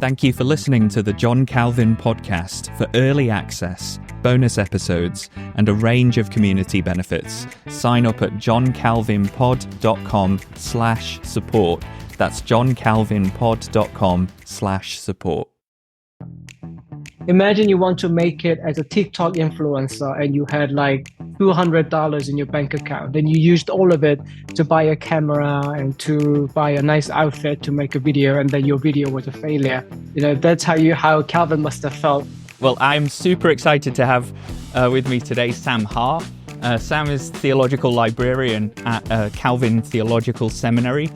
Thank you for listening to the John Calvin podcast. For early access, bonus episodes, and a range of community benefits, sign up at johncalvinpod.com/support. That's johncalvinpod.com/support. Imagine you want to make it as a TikTok influencer and you had like $200 in your bank account. Then you used all of it to buy a camera and to buy a nice outfit to make a video, and then your video was a failure. You know, that's how Calvin must have felt. Well, I'm super excited to have with me today Sam Ha. Sam is Theological Librarian at Calvin Theological Seminary,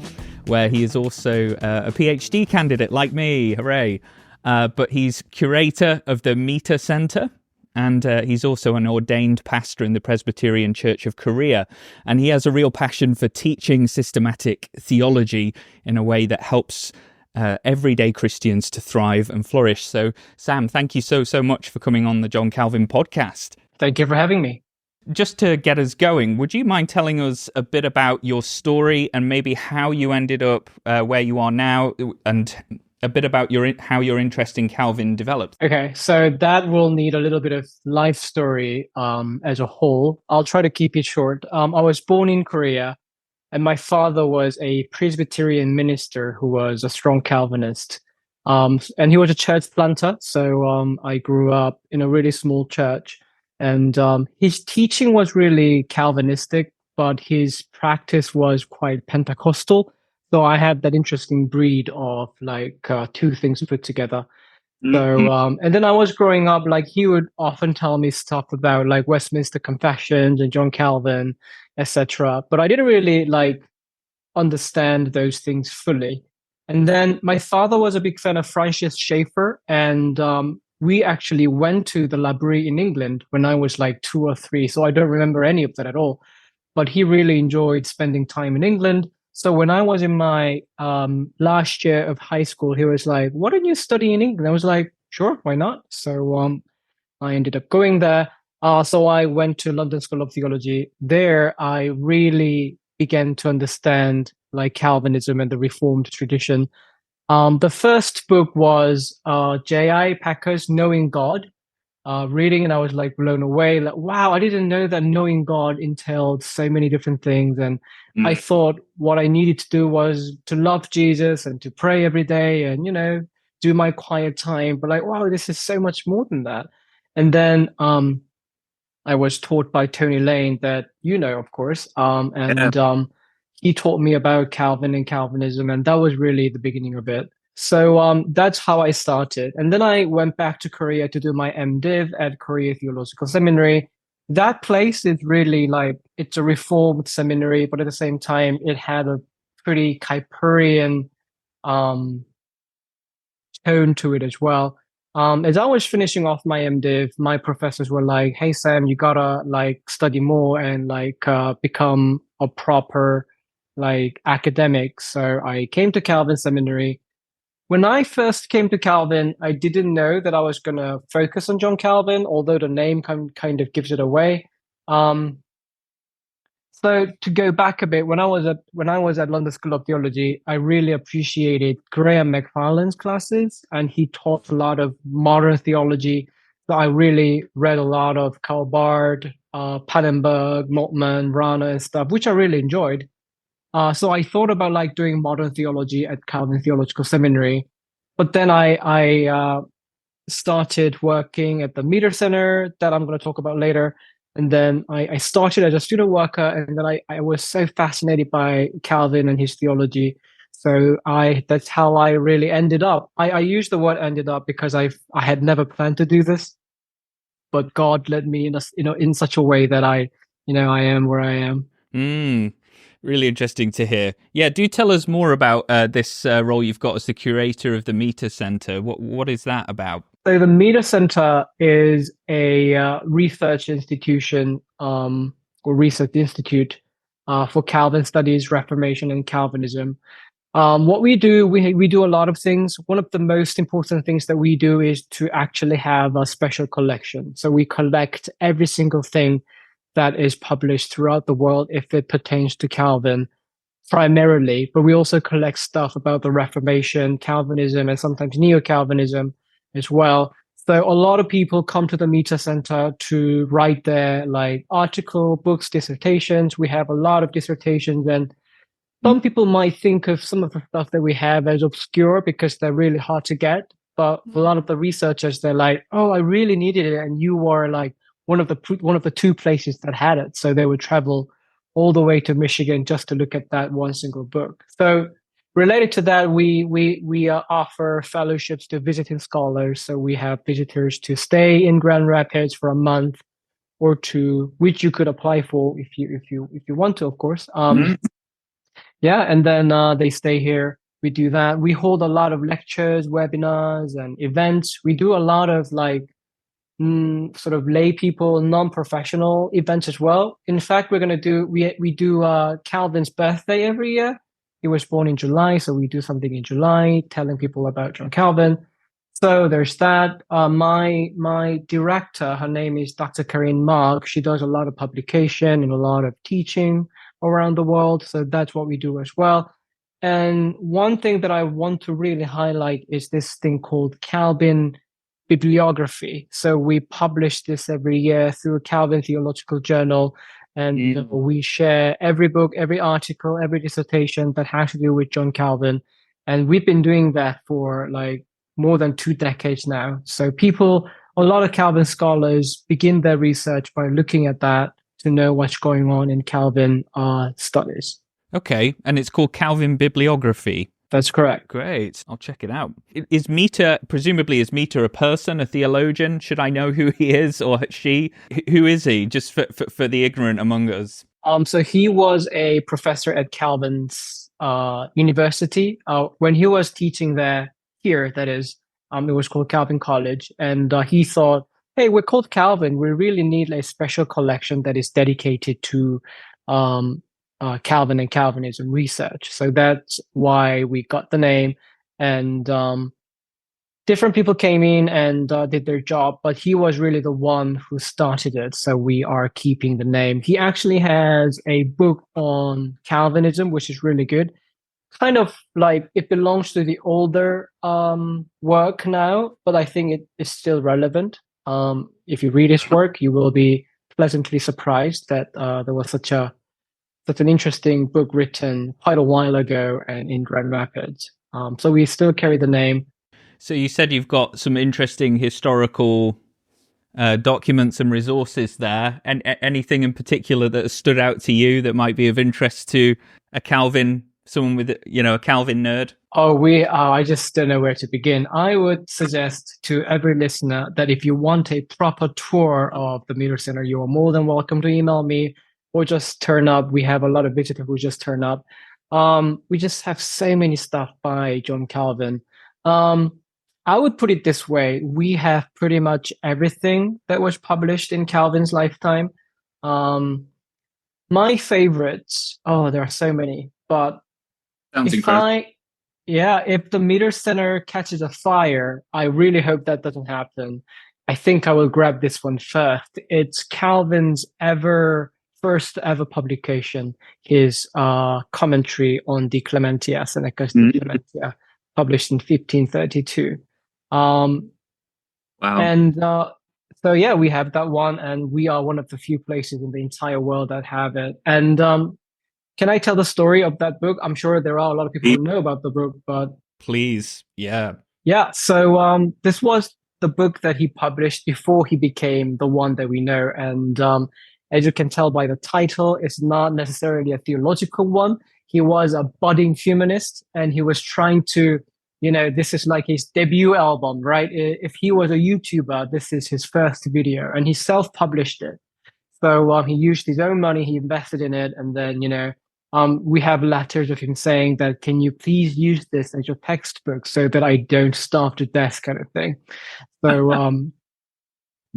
where he is also a PhD candidate like me. Hooray! But he's curator of the Meter Center, and he's also an ordained pastor in the Presbyterian Church of Korea. And he has a real passion for teaching systematic theology in a way that helps everyday Christians to thrive and flourish. So, Sam, thank you so much for coming on the John Calvin podcast. Thank you for having me. Just to get us going, would you mind telling us a bit about your story and maybe how you ended up where you are now, and a bit about how your interest in Calvin developed? Okay, so that will need a little bit of life story as a whole. I'll try to keep it short. I was born in Korea, and my father was a Presbyterian minister who was a strong Calvinist. And he was a church planter, so I grew up in a really small church. And his teaching was really Calvinistic, but his practice was quite Pentecostal. So I had that interesting breed of like two things put together. So and then I was growing up, like he would often tell me stuff about like Westminster Confessions and John Calvin, etc. But I didn't really like understand those things fully. And then my father was a big fan of Francis Schaeffer, and we actually went to the library in England when I was like 2 or 3. So I don't remember any of that at all. But he really enjoyed spending time in England. So when I was in my last year of high school, he was like, "Why don't you study in England?" I was like, "Sure, why not?" So I ended up going there. So I went to London School of Theology. There, I really began to understand like Calvinism and the Reformed tradition. The first book was J.I. Packer's Knowing God. Reading, and I was like blown away. Like, wow, I didn't know that knowing God entailed so many different things. And I thought what I needed to do was to love Jesus and to pray every day and, you know, do my quiet time. But like, wow, this is so much more than that. And then I was taught by Tony Lane that, you know, of course, he taught me about Calvin and Calvinism, and that was really the beginning of it. So that's how I started. And then I went back to Korea to do my MDiv at Korean Theological Seminary. That place is really like, it's a reformed seminary, but at the same time, it had a pretty Kuyperian tone to it as well. As I was finishing off my MDiv, my professors were like, "Hey, Sam, you gotta like study more and like become a proper like academic." So I came to Calvin Seminary. When I first came to Calvin, I didn't know that I was going to focus on John Calvin, although the name kind of gives it away. So to go back a bit, when I was at London School of Theology, I really appreciated Graham McFarland's classes, and he taught a lot of modern theology. So I really read a lot of Karl Barth, Pannenberg, Moltmann, Rana, and stuff, which I really enjoyed. So I thought about like doing modern theology at Calvin Theological Seminary, but then I started working at the Meter Center that I'm going to talk about later. And then I started as a student worker, and then I was so fascinated by Calvin and his theology. So that's how I really ended up. I use the word ended up because I had never planned to do this, but God led me in such a way that I am where I am. Really interesting to hear. Yeah, do tell us more about this role you've got as the curator of the Meter Center. What is that about? So the Meter Center is a research institution or research institute for Calvin studies, Reformation, and Calvinism. What we do, we do a lot of things. One of the most important things that we do is to actually have a special collection. So we collect every single thing that is published throughout the world if it pertains to Calvin. primarily, but we also collect stuff about the Reformation, Calvinism, and sometimes Neo-Calvinism as well. So a lot of people come to the Media Center to write their like article, books, dissertations. We have a lot of dissertations, and some people might think of some of the stuff that we have as obscure because they're really hard to get. But a lot of the researchers, they're like, "Oh, I really needed it," and you were like one of the two places that had it. So they would travel all the way to Michigan just to look at that one single book. So related to that, we offer fellowships to visiting scholars. So we have visitors to stay in Grand Rapids for a month or two, which you could apply for if you want to, of course. Yeah, and then they stay here. We do that. We hold a lot of lectures, webinars, and events. We do a lot of like sort of lay people, non-professional events as well. In fact, we do Calvin's birthday every year. He was born in July, so we do something in July, telling people about John Calvin. So there's that. My director, her name is Dr. Corinne Mark. She does a lot of publication and a lot of teaching around the world. So that's what we do as well. And one thing that I want to really highlight is this thing called Calvin bibliography. So we publish this every year through Calvin Theological Journal, and we share every book, every article, every dissertation that has to do with John Calvin. And we've been doing that for like more than 2 decades now. So a lot of Calvin scholars begin their research by looking at that to know what's going on in Calvin studies. Okay, and it's called Calvin Bibliography. That's correct. Great. I'll check it out. Presumably is Mita a person, a theologian? Should I know who he is or she? Who is he, just for the ignorant among us? So he was a professor at Calvin's university. When he was teaching here, that is, it was called Calvin College. And he thought, hey, we're called Calvin. We really need a special collection that is dedicated to Calvin and Calvinism research. So that's why we got the name. And different people came in and did their job, but he was really the one who started it. So we are keeping the name. He actually has a book on Calvinism, which is really good. Kind of like it belongs to the older work now, but I think it is still relevant. If you read his work, you will be pleasantly surprised that there was such an interesting book written quite a while ago and in Grand Rapids. So we still carry the name. So you said you've got some interesting historical documents and resources there. And anything in particular that has stood out to you that might be of interest to someone with, a Calvin nerd? I just don't know where to begin. I would suggest to every listener that if you want a proper tour of the Media Center, you are more than welcome to email me or just turn up. We have a lot of visitors who just turn up. We just have so many stuff by John Calvin. I would put it this way. We have pretty much everything that was published in Calvin's lifetime. My favorites, there are so many, but sounds incredible. If the Media Center catches a fire, I really hope that doesn't happen. I think I will grab this one first. It's Calvin's first ever publication, his commentary on De Clementia, Seneca's De Clementia, published in 1532. Wow. And so we have that one, and we are one of the few places in the entire world that have it. And can I tell the story of that book? I'm sure there are a lot of people who know about the book, but please, yeah. So this was the book that he published before he became the one that we know, and as you can tell by the title, it's not necessarily a theological one. He was a budding humanist, and he was trying to, this is like his debut album, right? If he was a YouTuber, this is his first video, and he self-published it. So he used his own money, he invested in it, and then, we have letters of him saying that, can you please use this as your textbook so that I don't starve to death, kind of thing. So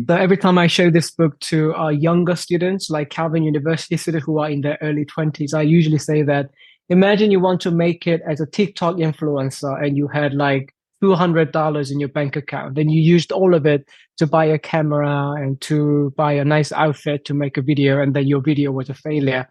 so every time I show this book to younger students, like Calvin University students who are in their early 20s, I usually say that, imagine you want to make it as a TikTok influencer and you had like $200 in your bank account and you used all of it to buy a camera and to buy a nice outfit to make a video, and then your video was a failure.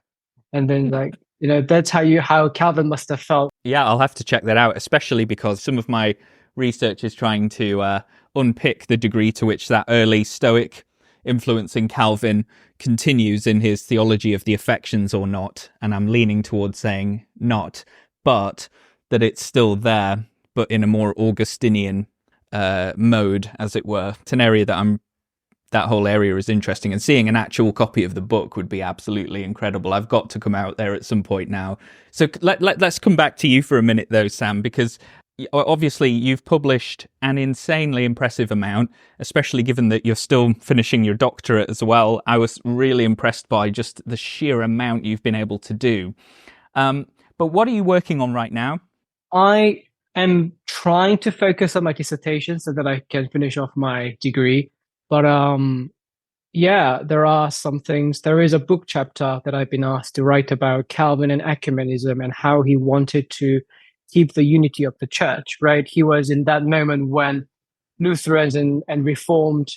And then like, that's how Calvin must have felt. Yeah, I'll have to check that out, especially because some of my research is trying to unpick the degree to which that early Stoic influencing Calvin continues in his theology of the affections or not. And I'm leaning towards saying not, but that it's still there, but in a more Augustinian mode, as it were. It's an area that whole area is interesting, and seeing an actual copy of the book would be absolutely incredible. I've got to come out there at some point now. So let's come back to you for a minute though, Sam, because obviously you've published an insanely impressive amount, especially given that you're still finishing your doctorate as well. I was really impressed by just the sheer amount you've been able to do. But what are you working on right now? I am trying to focus on my dissertation so that I can finish off my degree. But there are some things. There is a book chapter that I've been asked to write about Calvin and ecumenism and how he wanted to keep the unity of the church, right? He was in that moment when Lutherans and Reformed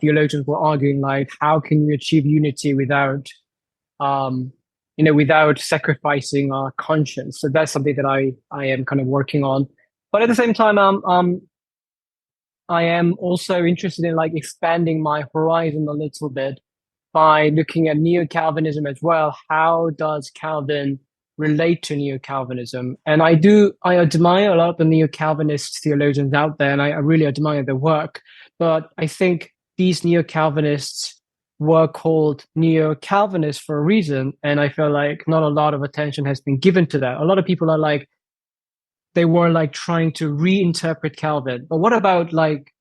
theologians were arguing, like, how can you achieve unity without sacrificing our conscience? So that's something that I am kind of working on. But at the same time, I am also interested in like expanding my horizon a little bit by looking at Neo-Calvinism as well. How does Calvin relate to Neo-Calvinism? And I admire a lot of the Neo-Calvinist theologians out there, and I really admire their work. But I think these Neo-Calvinists were called Neo-Calvinists for a reason, and I feel like not a lot of attention has been given to that. A lot of people are like, they were like trying to reinterpret Calvin. But what about like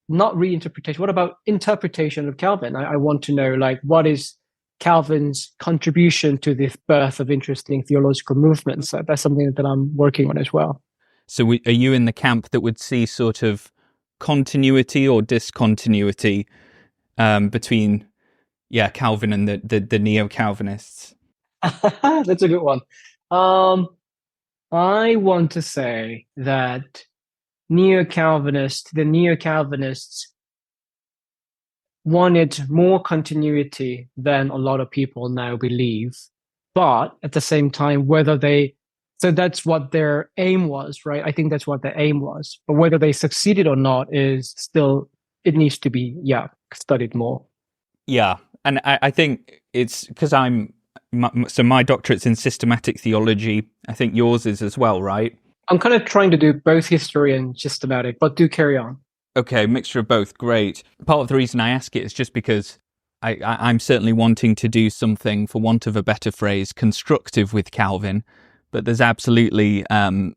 not reinterpretation? What about interpretation of Calvin? I want to know, like, what is Calvin's contribution to the birth of interesting theological movements? So that's something that I'm working on as well. So are you in the camp that would see sort of continuity or discontinuity between Calvin and the Neo-Calvinists? That's a good one. I want to say that the Neo-Calvinists wanted more continuity than a lot of people now believe. But at the same time, so that's what their aim was, right? I think that's what their aim was. But whether they succeeded or not is still, it needs to be, studied more. Yeah. And I think it's because my doctorate's in systematic theology. I think yours is as well, right? I'm kind of trying to do both history and systematic, but do carry on. Okay, mixture of both. Great. Part of the reason I ask it is just because I'm certainly wanting to do something, for want of a better phrase, constructive with Calvin. But there's absolutely a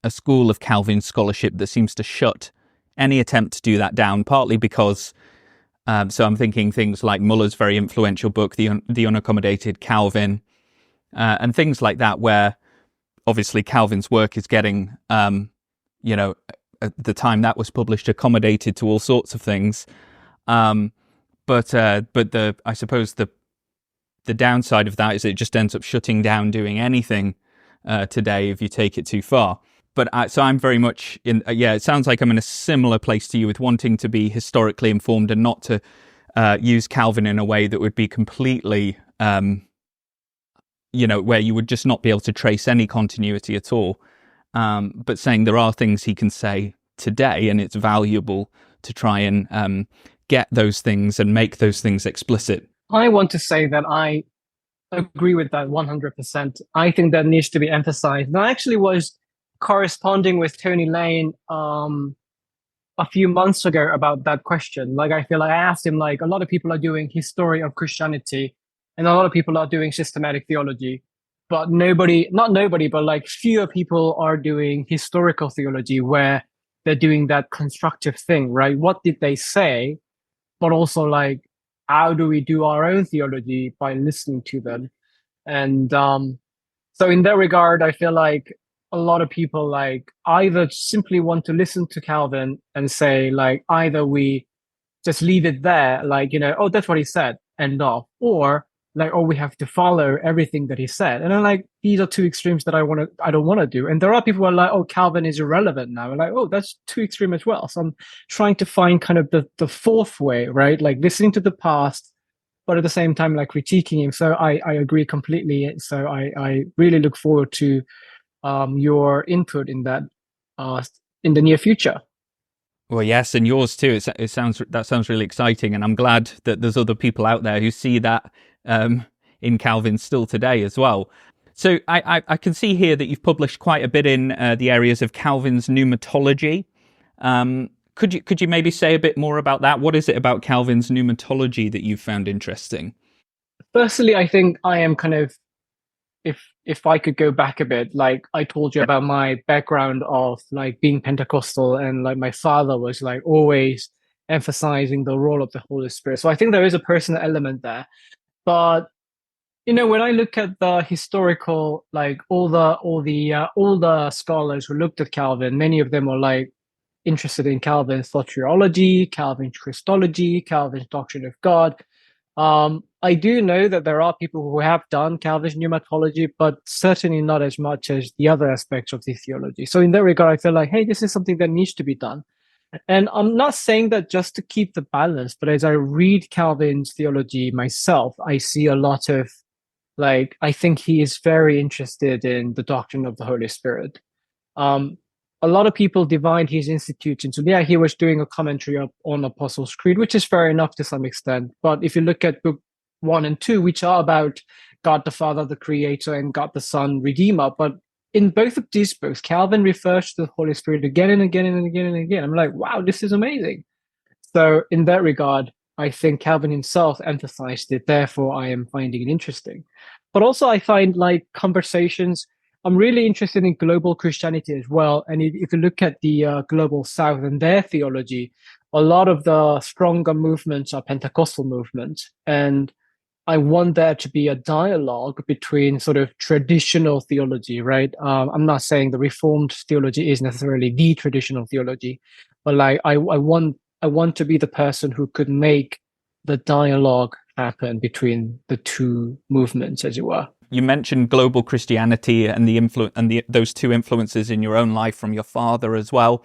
school of Calvin scholarship that seems to shut any attempt to do that down, partly because so I'm thinking things like Muller's very influential book, The Unaccommodated Calvin, and things like that, where obviously Calvin's work is getting, at the time that was published, accommodated to all sorts of things. But I suppose the downside of that is it just ends up shutting down doing anything today if you take it too far. But so I'm very much in. It sounds like I'm in a similar place to you with wanting to be historically informed and not to use Calvin in a way that would be completely, where you would just not be able to trace any continuity at all. But saying there are things he can say today, and it's valuable to try and get those things and make those things explicit. I want to say that I agree with that 100%. I think that needs to be emphasized. And I actually was corresponding with Tony Lane a few months ago about that question. Like, I feel like I asked him, like, a lot of people are doing history of Christianity and a lot of people are doing systematic theology, but like fewer people are doing historical theology where they're doing that constructive thing, right? What did they say? But also, like, how do we do our own theology by listening to them? And so in that regard, I feel like a lot of people like either simply want to listen to Calvin and say, like, either we just leave it there, like, oh, that's what he said, end off, or like, oh, we have to follow everything that he said. And I'm like, these are two extremes that I don't want to do. And there are people who are like, oh, Calvin is irrelevant now. And like, oh, that's too extreme as well. So I'm trying to find kind of the fourth way, right? Like listening to the past, but at the same time, like critiquing him. So I agree completely. So I really look forward to your input in that in the near future. Well, yes, and yours too. That sounds really exciting, and I'm glad that there's other people out there who see that in Calvin still today as well. So I can see here that you've published quite a bit in the areas of Calvin's pneumatology. Could you maybe say a bit more about that? What is it about Calvin's pneumatology that you've found interesting? Firstly, I think I am kind of, if I could go back a bit, like I told you about my background of like being Pentecostal, and like my father was like always emphasizing the role of the Holy Spirit. So I think there is a personal element there. But when I look at the historical, like all the scholars who looked at Calvin, many of them were like interested in Calvin's soteriology, Calvin's Christology, Calvin's doctrine of God. I do know that there are people who have done Calvin's pneumatology, but certainly not as much as the other aspects of the theology. So in that regard, I feel like, hey, this is something that needs to be done. And I'm not saying that just to keep the balance, but as I read Calvin's theology myself, I see a lot of, like, I think he is very interested in the doctrine of the Holy Spirit. A lot of people divide his institutes into, yeah, he was doing a commentary on Apostles' Creed, which is fair enough to some extent. But if you look at book 1 and 2, which are about God the Father, the Creator, and God the Son, Redeemer, but in both of these books, Calvin refers to the Holy Spirit again and again and again and again. I'm like, wow, this is amazing. So in that regard, I think Calvin himself emphasized it. Therefore, I am finding it interesting. But also, I find like conversations. I'm really interested in global Christianity as well. And if you look at the global South and their theology, a lot of the stronger movements are Pentecostal movements. And I want there to be a dialogue between sort of traditional theology, right? I'm not saying the Reformed theology is necessarily the traditional theology, but like I want to be the person who could make the dialogue happen between the two movements, as it were. You mentioned global Christianity and the influence and those two influences in your own life from your father as well.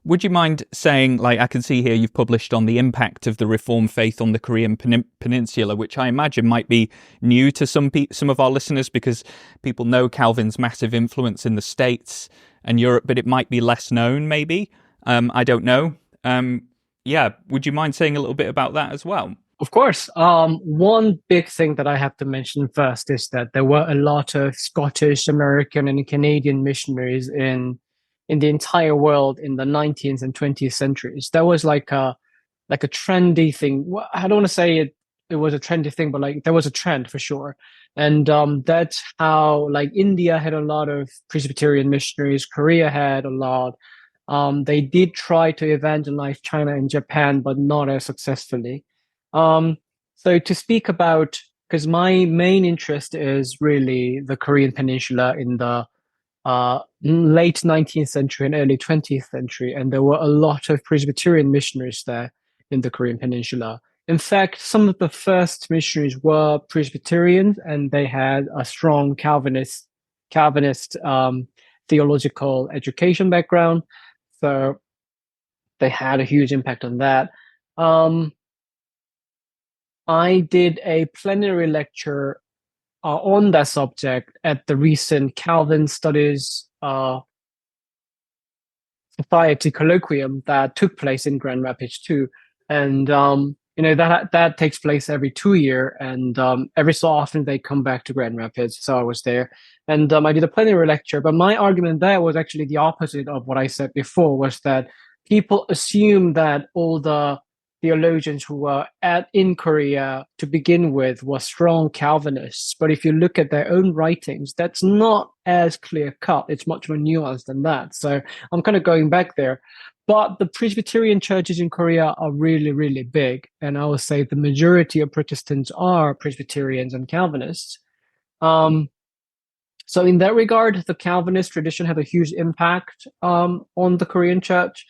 Would you mind saying, like, I can see here you've published on the impact of the Reformed faith on the Korean Peninsula, which I imagine might be new to some of our listeners, because people know Calvin's massive influence in the States and Europe, but it might be less known, maybe. I don't know. Would you mind saying a little bit about that as well? Of course. One big thing that I have to mention first is that there were a lot of Scottish, American, and Canadian missionaries in the entire world in the 19th and 20th centuries. That was like a trendy thing. I don't want to say it was a trendy thing, but like there was a trend for sure. And that's how like India had a lot of Presbyterian missionaries. Korea had a lot. They did try to evangelize China and Japan, but not as successfully. So to speak about, because my main interest is really the Korean Peninsula in the late 19th century and early 20th century, and there were a lot of Presbyterian missionaries there in the Korean Peninsula. In fact, some of the first missionaries were Presbyterians, and they had a strong Calvinist theological education background. So they had a huge impact on that. I did a plenary lecture on that subject at the recent Calvin Studies Society colloquium that took place in Grand Rapids too. And that takes place every 2 years, and every so often they come back to Grand Rapids. So I was there, and I did a plenary lecture. But my argument there was actually the opposite of what I said before, was that people assume that all the theologians who were in Korea to begin with were strong Calvinists. But if you look at their own writings, that's not as clear cut. It's much more nuanced than that. So I'm kind of going back there. But the Presbyterian churches in Korea are really, really big. And I would say the majority of Protestants are Presbyterians and Calvinists. So in that regard, the Calvinist tradition had a huge impact on the Korean church.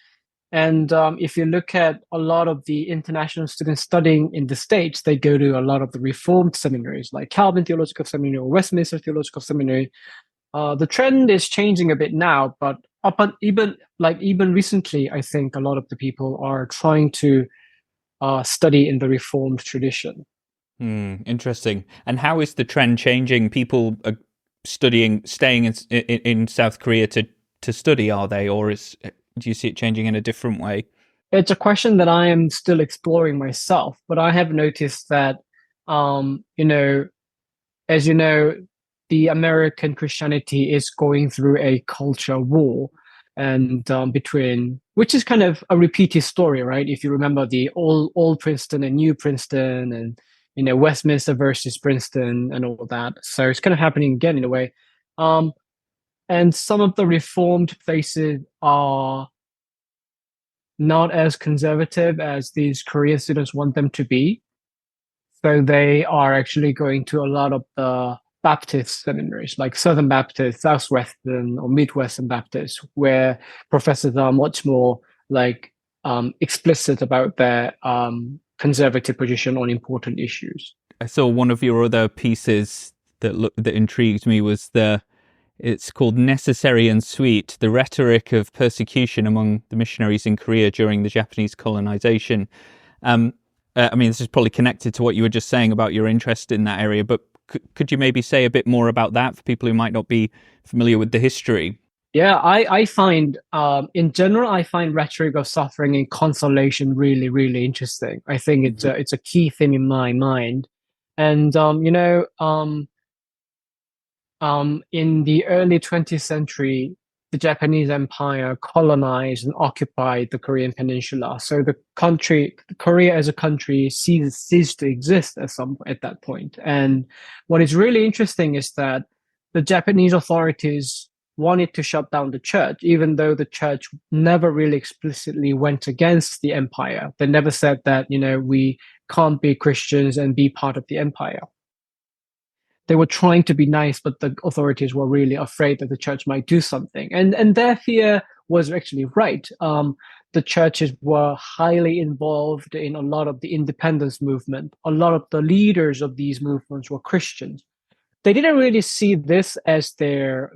And if you look at a lot of the international students studying in the States, they go to a lot of the Reformed seminaries like Calvin Theological Seminary or Westminster Theological Seminary. The trend is changing a bit now, but even recently, I think a lot of the people are trying to study in the Reformed tradition. Interesting. And how is the trend changing? People are staying in South Korea to study, are they? Or do you see it changing in a different way? It's a question that I am still exploring myself, but I have noticed that, as you know, the American Christianity is going through a culture war, and between, which is kind of a repeated story, right? If you remember the old Princeton and new Princeton, and Westminster versus Princeton and all that. So it's kind of happening again in a way. And some of the reformed places are not as conservative as these Korean students want them to be. So they are actually going to a lot of the Baptist seminaries, like Southern Baptist, Southwestern, or Midwestern Baptist, where professors are much more like explicit about their conservative position on important issues. I saw one of your other pieces that intrigued me was it's called Necessary and Sweet, the rhetoric of persecution among the missionaries in Korea during the Japanese colonization. This is probably connected to what you were just saying about your interest in that area, but could you maybe say a bit more about that for people who might not be familiar with the history? Yeah, I find, in general, I find rhetoric of suffering and consolation really, really interesting. I think it's a key theme in my mind. And, in the early 20th century, the Japanese Empire colonized and occupied the Korean Peninsula. So Korea as a country ceased to exist at that point. And what is really interesting is that the Japanese authorities wanted to shut down the church, even though the church never really explicitly went against the empire. They never said that, we can't be Christians and be part of the empire. They were trying to be nice, but the authorities were really afraid that the church might do something. And their fear was actually right. The churches were highly involved in a lot of the independence movement. A lot of the leaders of these movements were Christians. They didn't really see this as their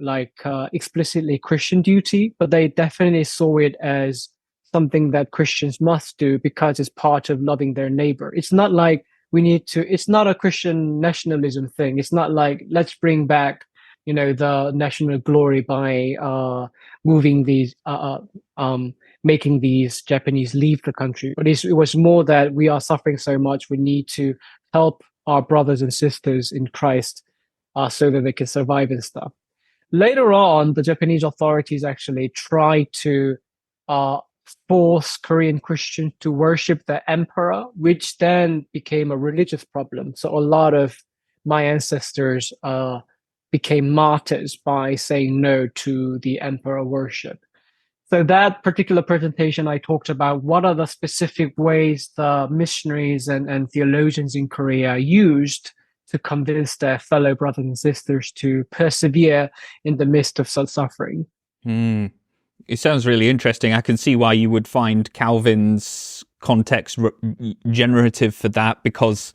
explicitly Christian duty, but they definitely saw it as something that Christians must do because it's part of loving their neighbor. It's not like it's not a Christian nationalism thing. It's not like, let's bring back, the national glory by moving these, making these Japanese leave the country. But it was more that we are suffering so much, we need to help our brothers and sisters in Christ so that they can survive and stuff. Later on, the Japanese authorities actually tried to force Korean Christians to worship the emperor, which then became a religious problem. So a lot of my ancestors became martyrs by saying no to the emperor worship. So that particular presentation, I talked about what are the specific ways the missionaries and theologians in Korea used to convince their fellow brothers and sisters to persevere in the midst of such suffering. It sounds really interesting. I can see why you would find Calvin's context generative for that, because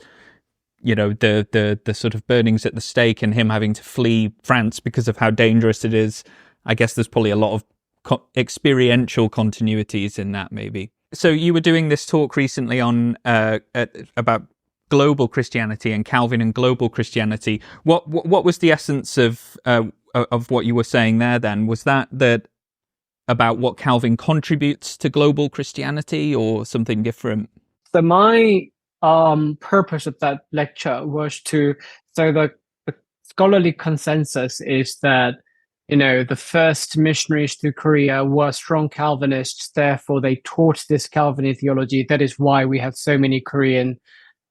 the sort of burnings at the stake and him having to flee France because of how dangerous it is. I guess there's probably a lot of experiential continuities in that, maybe. So you were doing this talk recently on about global Christianity and Calvin and global Christianity. What was the essence of what you were saying there? Then was that about what Calvin contributes to global Christianity, or something different? So my purpose of that lecture was the scholarly consensus is that the first missionaries to Korea were strong Calvinists. Therefore, they taught this Calvinist theology. That is why we have so many Korean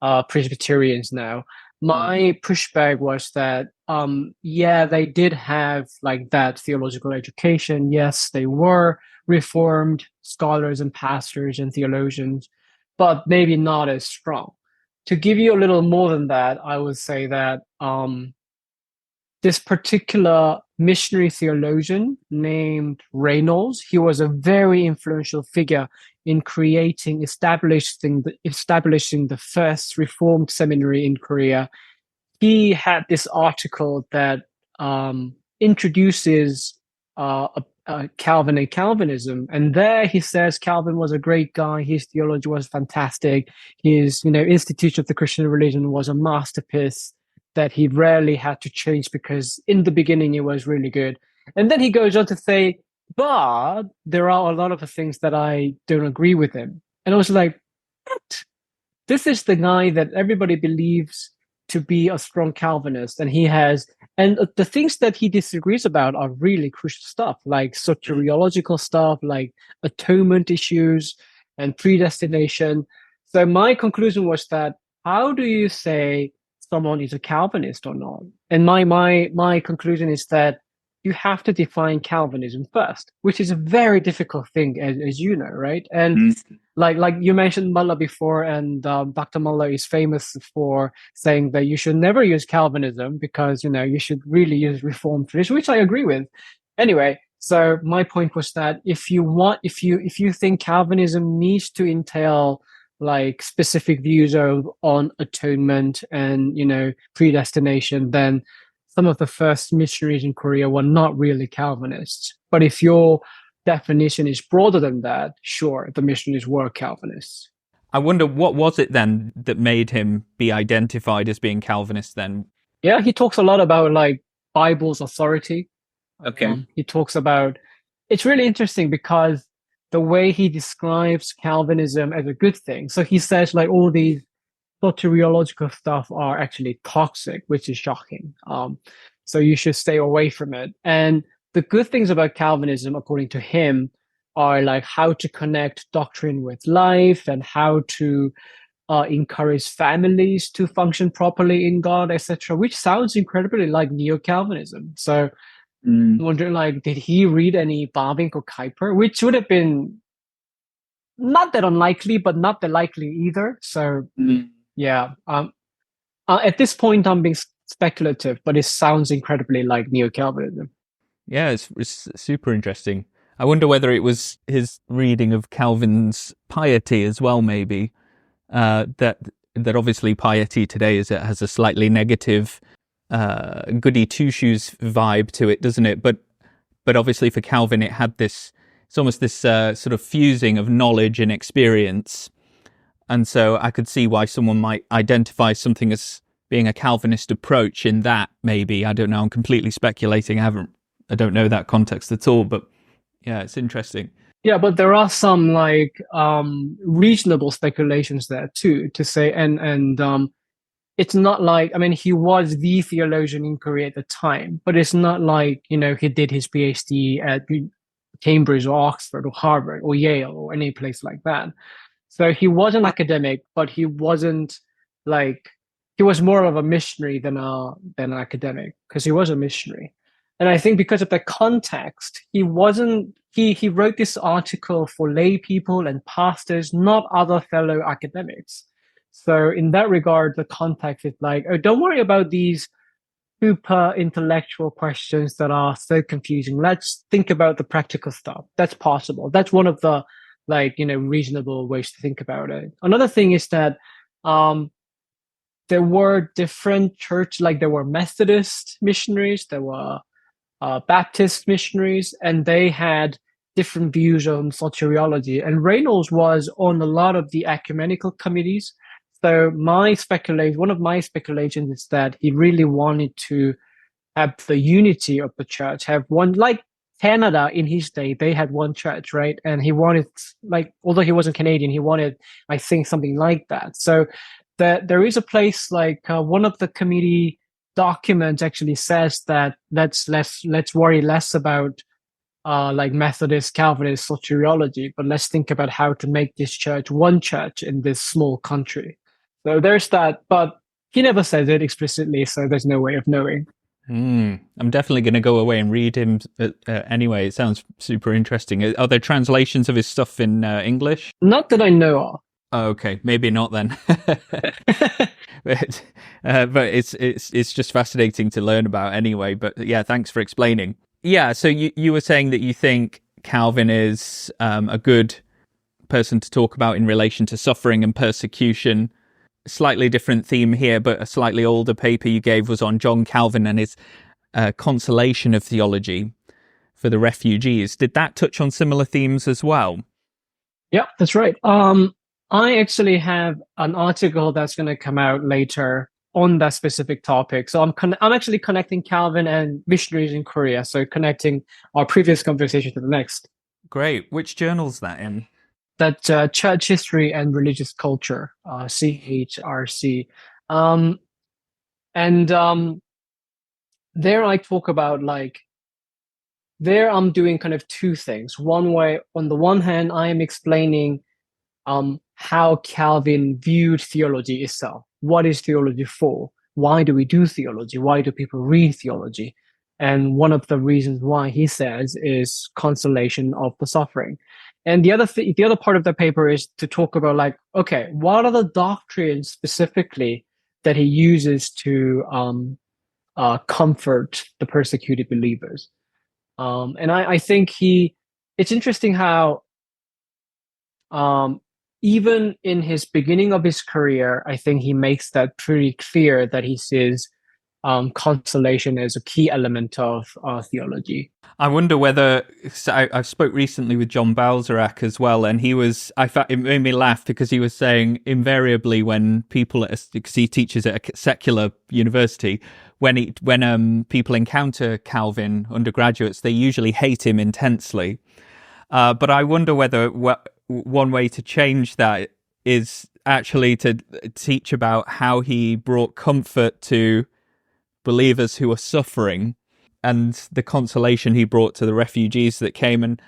Presbyterians now. My pushback was that, they did have that theological education. Yes, they were Reformed scholars and pastors and theologians, but maybe not as strong. To give you a little more than that, I would say that this particular missionary theologian named Reynolds, he was a very influential figure in establishing the first Reformed seminary in Korea. He had this article that introduces Calvin and Calvinism. And there he says Calvin was a great guy. His theology was fantastic. His, Institute of the Christian Religion was a masterpiece that he rarely had to change because in the beginning it was really good. And then he goes on to say, but there are a lot of things that I don't agree with him. And I was like, what? This is the guy that everybody believes to be a strong Calvinist, and the things that he disagrees about are really crucial stuff, like soteriological stuff, like atonement issues and predestination. So my conclusion was that how do you say someone is a Calvinist or not? And my conclusion is that you have to define Calvinism first, which is a very difficult thing, as you know, right? And like you mentioned Mullah before, and Dr. Mullah is famous for saying that you should never use Calvinism because you should really use Reformed tradition, which I agree with. Anyway, so my point was that if you think Calvinism needs to entail like specific views on atonement and predestination, then some of the first missionaries in Korea were not really Calvinists. But if your definition is broader than that, sure, the missionaries were Calvinists. I wonder, what was it then that made him be identified as being Calvinist then? Yeah, he talks a lot about like Bible's authority. Okay. He talks about, it's really interesting because the way he describes Calvinism as a good thing. So he says like all these soteriological stuff are actually toxic, which is shocking. So you should stay away from it. And the good things about Calvinism, according to him, are like how to connect doctrine with life and how to encourage families to function properly in God, etc., which sounds incredibly like neo-Calvinism. So I'm wondering, like, did he read any Bavinck or Kuyper, which would have been not that unlikely, but not that likely either. So yeah, at this point, I'm being speculative, but it sounds incredibly like neo-Calvinism. Yeah, it's super interesting. I wonder whether it was his reading of Calvin's piety as well, maybe. That obviously piety today has a slightly negative, goody two shoes vibe to it, doesn't it? But obviously for Calvin, it had this. It's almost this sort of fusing of knowledge and experience, and so I could see why someone might identify something as being a Calvinist approach in that. Maybe, I don't know. I'm completely speculating. I don't know that context at all, but yeah, it's interesting. Yeah, but there are some like reasonable speculations there too, to say, and it's not like, I mean, he was the theologian in Korea at the time, but it's not like, he did his PhD at Cambridge or Oxford or Harvard or Yale or any place like that. So he was an academic, but he wasn't like, he was more of a missionary than an academic, because he was a missionary. And I think because of the context, he wrote this article for lay people and pastors, not other fellow academics. So in that regard, the context is like, oh, don't worry about these super intellectual questions that are so confusing. Let's think about the practical stuff. That's possible. That's one of the reasonable ways to think about it. Another thing is that there were different church, like there were Methodist missionaries, there were Baptist missionaries, and they had different views on soteriology. And Reynolds was on a lot of the ecumenical committees. So one of my speculations is that he really wanted to have the unity of the church, have one, like Canada in his day, they had one church, right? And he wanted, like, although he wasn't Canadian, he wanted, I think, something like that. So there is a place like one of the committee documents actually says that let's worry less about like Methodist, Calvinist soteriology, but let's think about how to make this church one church in this small country. So there's that, but he never says it explicitly, so there's no way of knowing. I'm definitely going to go away and read him anyway. It sounds super interesting. Are there translations of his stuff in English? Not that I know of. Oh, okay, maybe not then. but it's just fascinating to learn about anyway. But yeah, thanks for explaining. Yeah, so you were saying that you think Calvin is a good person to talk about in relation to suffering and persecution. Slightly different theme here, but a slightly older paper you gave was on John Calvin and his Consolation of Theology. for the refugees. Did that touch on similar themes as well? Yeah, that's right. I actually have an article that's going to come out later on that specific topic. So I'm actually connecting Calvin and missionaries in Korea. So connecting our previous conversation to the next. Great. Which journal's that in? That Church History and Religious Culture, CHRC. There I talk about there I'm doing kind of two things. One way, on the one hand, I am explaining how Calvin viewed theology itself. What is theology for? Why do we do theology? Why do people read theology? And one of the reasons why he says is consolation of the suffering. And the other part of the paper is to talk about okay, what are the doctrines specifically that he uses to comfort the persecuted believers? And I think it's interesting how even in his beginning of his career, I think he makes that pretty clear that he sees consolation as a key element of theology. I wonder whether I spoke recently with John Balzac as well, and it made me laugh because he was saying invariably when people, because he teaches at a secular university, when people encounter Calvin, undergraduates, they usually hate him intensely. But I wonder whether one way to change that is actually to teach about how he brought comfort to believers who are suffering, and the consolation he brought to the refugees that came. And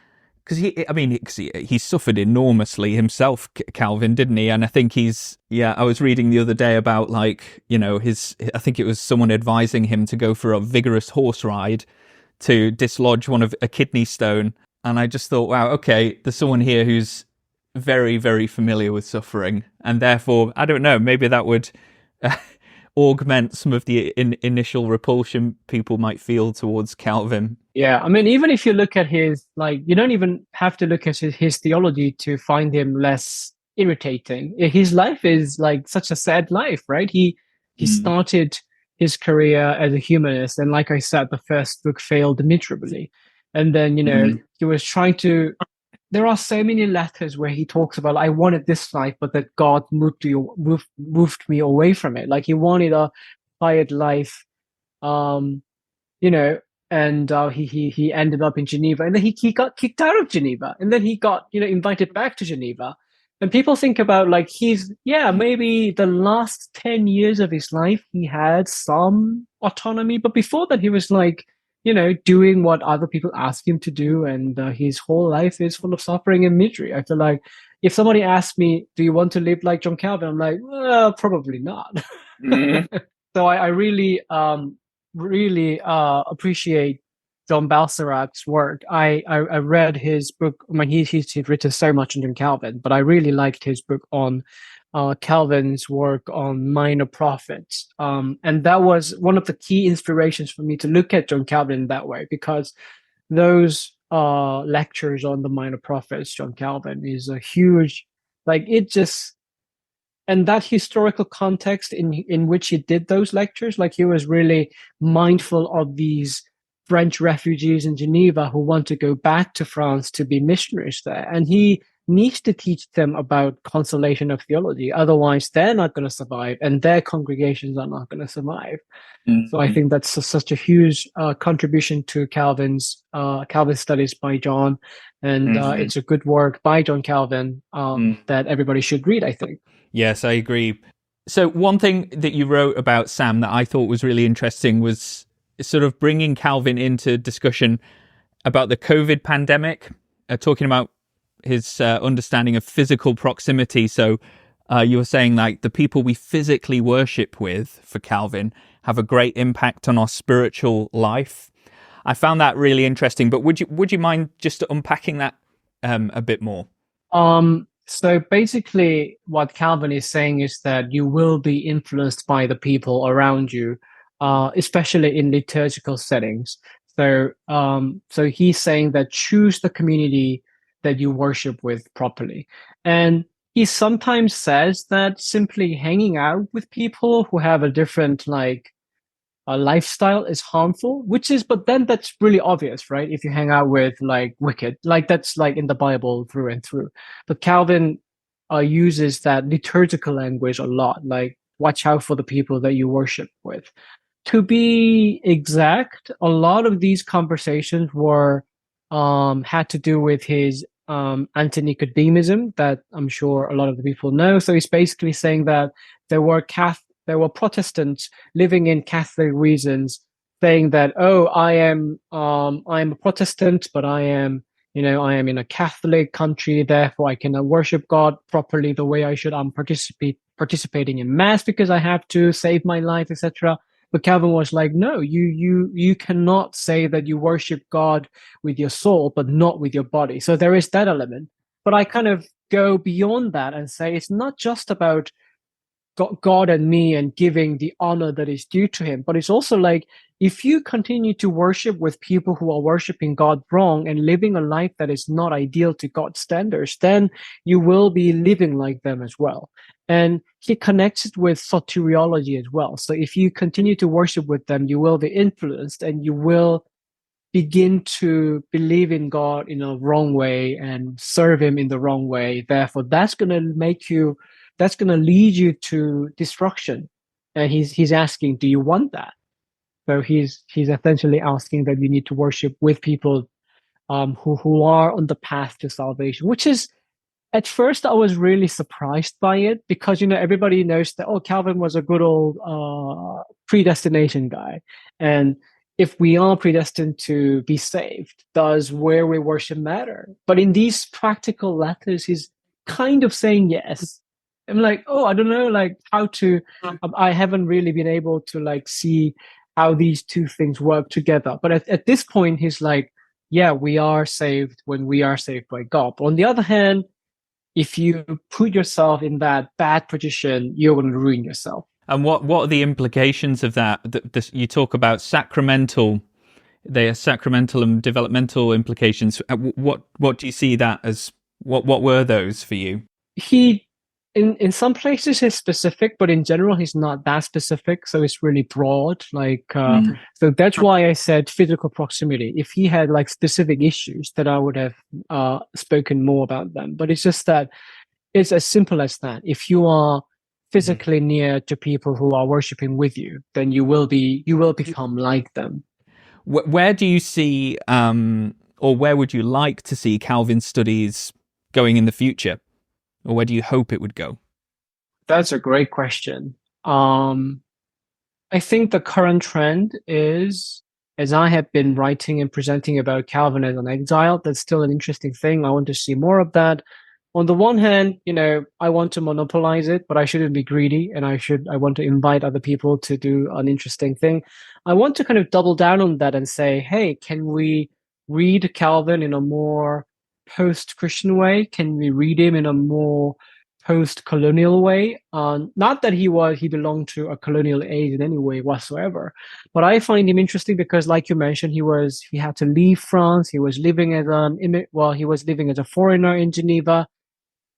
because he suffered enormously himself, Calvin, didn't he? And I think I was reading the other day about I think it was someone advising him to go for a vigorous horse ride to dislodge a kidney stone. And I just thought, wow, okay, there's someone here who's very, very familiar with suffering. And therefore, I don't know, maybe that would augment some of the initial repulsion people might feel towards Calvin. Yeah, I mean, even if you look at his, you don't even have to look at his theology to find him less irritating. His life is such a sad life, right? He started his career as a humanist, and like I said, the first book failed miserably. And then, he was trying to... There are so many letters where he talks about, I wanted this life, but that God moved me away from it. He wanted a quiet life, and he ended up in Geneva, and then he got kicked out of Geneva, and then he got invited back to Geneva. And people think about maybe the last 10 years of his life he had some autonomy, but before that he was doing what other people ask him to do, and his whole life is full of suffering and misery. I feel like if somebody asked me, do you want to live like John Calvin? I'm like, well, probably not. Mm-hmm. So I really appreciate John Balsarac's work. I read his book. I mean, he's written so much on John Calvin, but I really liked his book on Calvin's work on minor prophets. And that was one of the key inspirations for me to look at John Calvin in that way, because those lectures on the minor prophets, John Calvin, is a huge, and that historical context in which he did those lectures, he was really mindful of these French refugees in Geneva who want to go back to France to be missionaries there. And he needs to teach them about consolation of theology. Otherwise, they're not going to survive, and their congregations are not going to survive. Mm-hmm. So I think that's such a huge contribution to Calvin's studies by John. And it's a good work by John Calvin that everybody should read, I think. Yes, I agree. So one thing that you wrote about, Sam, that I thought was really interesting was sort of bringing Calvin into discussion about the COVID pandemic, talking about his understanding of physical proximity. So you were saying the people we physically worship with, for Calvin, have a great impact on our spiritual life. I found that really interesting, but would you mind just unpacking that a bit more? So basically what Calvin is saying is that you will be influenced by the people around you, especially in liturgical settings. So he's saying that choose the community that you worship with properly. And he sometimes says that simply hanging out with people who have a different lifestyle is harmful, but then that's really obvious, right? If you hang out with like wicked, like that's like in the Bible through and through. But Calvin uses that liturgical language a lot, like watch out for the people that you worship with. To be exact, a lot of these conversations were had to do with his anti-Nicodemism that I'm sure a lot of the people know. So he's basically saying that there were Protestants living in Catholic regions saying that, oh, I'm a Protestant, but I am in a Catholic country, therefore I cannot worship God properly the way I should. I'm participating in mass because I have to save my life, etc. But Calvin was like, no, you cannot say that you worship God with your soul, but not with your body. So there is that element. But I kind of go beyond that and say it's not just about God and me and giving the honor that is due to him, but it's also like, if you continue to worship with people who are worshiping God wrong and living a life that is not ideal to God's standards, then you will be living like them as well. And he connects it with soteriology as well. So if you continue to worship with them, you will be influenced and you will begin to believe in God in a wrong way and serve him in the wrong way. Therefore, that's going to lead you to destruction. And he's asking, do you want that? So he's essentially asking that you need to worship with people who are on the path to salvation, which is, at first I was really surprised by it because, everybody knows that, oh, Calvin was a good old predestination guy. And if we are predestined to be saved, does where we worship matter? But in these practical letters, he's kind of saying yes. I'm like, oh, I don't know, like how to, I haven't really been able to like see how these two things work together. But at this point, he's like, yeah, we are saved when we are saved by God. But on the other hand, if you put yourself in that bad position, you're going to ruin yourself. And what are the implications of that? You talk about sacramental and developmental implications. What do you see that as? What were those for you? In some places he's specific, but in general he's not that specific, so it's really broad. So that's why I said physical proximity. If he had like specific issues, that I would have spoken more about them. But it's just that it's as simple as that. If you are physically near to people who are worshiping with you, then you will become like them. Where do you see, or where would you like to see Calvin studies going in the future? Or where do you hope it would go? That's a great question. I think the current trend is, as I have been writing and presenting about Calvin as an exile, that's still an interesting thing. I want to see more of that. On the one hand, I want to monopolize it, but I shouldn't be greedy, and I want to invite other people to do an interesting thing. I want to kind of double down on that and say, hey, can we read Calvin in a more post-Christian way? Can we read him in a more post-colonial way? Not that he belonged to a colonial age in any way whatsoever, but I find him interesting because, like you mentioned, he had to leave France. He was living as a foreigner in Geneva,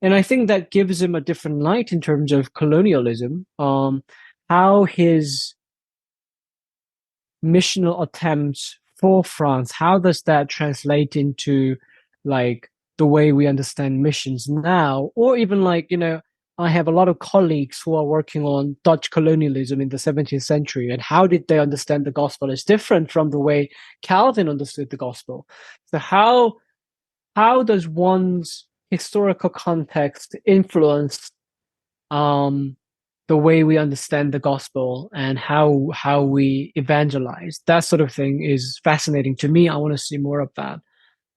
and I think that gives him a different light in terms of colonialism. How his missional attempts for France, how does that translate into like the way we understand missions now? Or even I have a lot of colleagues who are working on Dutch colonialism in the 17th century, and how did they understand the gospel is different from the way Calvin understood the gospel. So how does one's historical context influence the way we understand the gospel and how we evangelize? That sort of thing is fascinating to me. I want to see more of that.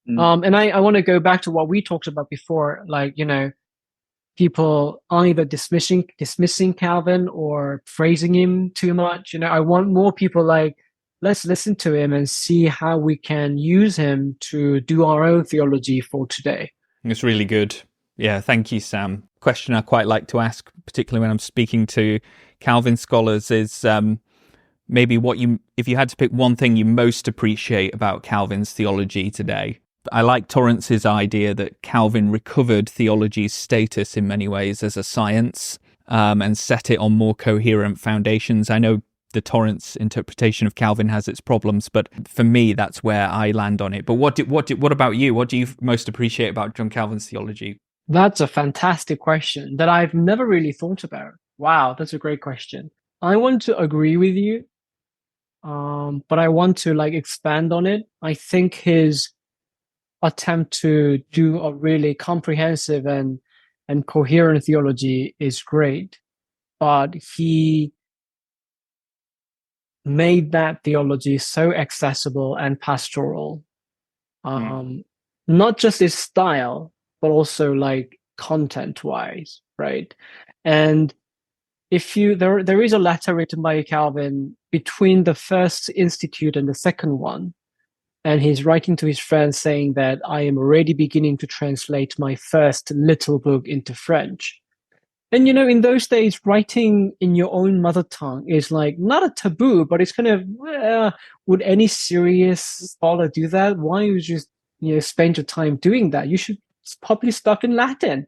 And I want to go back to what we talked about before, people either dismissing Calvin or praising him too much. I want more people let's listen to him and see how we can use him to do our own theology for today. It's really good. Yeah, thank you, Sam. Question I quite like to ask, particularly when I'm speaking to Calvin scholars, is maybe if you had to pick one thing you most appreciate about Calvin's theology today. I like Torrance's idea that Calvin recovered theology's status in many ways as a science and set it on more coherent foundations. I know Torrance interpretation of Calvin has its problems, but for me, that's where I land on it. But what about you? What do you most appreciate about John Calvin's theology? That's a fantastic question that I've never really thought about. Wow, that's a great question. I want to agree with you, but I want to expand on it. I think his attempt to do a really comprehensive and coherent theology is great, but he made that theology so accessible and pastoral. Not just his style, but also content-wise, right? And if there is a letter written by Calvin between the first institute and the second one, and he's writing to his friends saying that I am already beginning to translate my first little book into French. And in those days, writing in your own mother tongue is not a taboo, but it's kind of, would any serious scholar do that? Why would you spend your time doing that? You should publish stuff in Latin.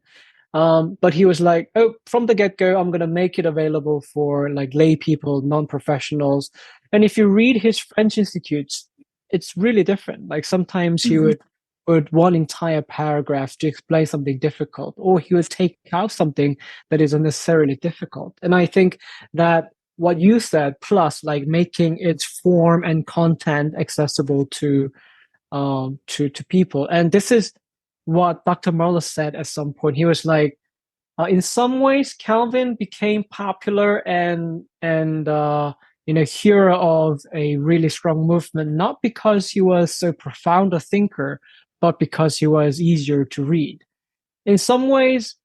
But he was from the get-go, I'm going to make it available for lay people, non-professionals. And if you read his French institutes, it's really different. Sometimes he would one entire paragraph to explain something difficult, or he would take out something that is unnecessarily difficult. And I think that what you said, plus making its form and content accessible to people. And this is what Dr. Muller said at some point. He was in some ways, Calvin became popular and hero of a really strong movement, not because he was so profound a thinker, but because he was easier to read. In some ways,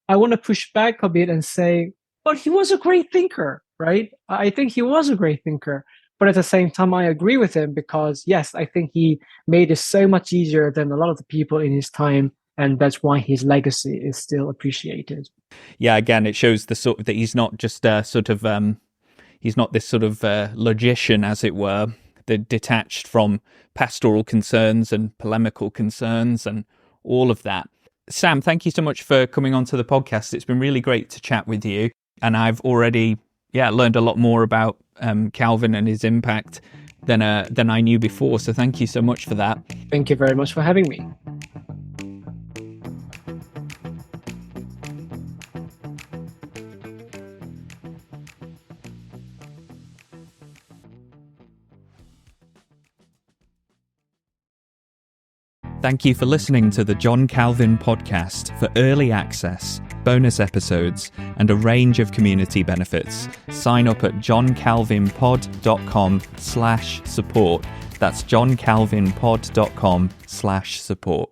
I want to push back a bit and say, but he was a great thinker, right? I think he was a great thinker. But at the same time, I agree with him because, yes, I think he made it so much easier than a lot of the people in his time. And that's why his legacy is still appreciated. Yeah, again, it shows that he's not just he's not this sort of logician, as it were, that detached from pastoral concerns and polemical concerns and all of that. Sam, thank you so much for coming onto the podcast. It's been really great to chat with you. And I've already learned a lot more about Calvin and his impact than I knew before. So thank you so much for that. Thank you very much for having me. Thank you for listening to the John Calvin podcast. For early access, bonus episodes, and a range of community benefits, sign up at johncalvinpod.com/support. That's johncalvinpod.com/support.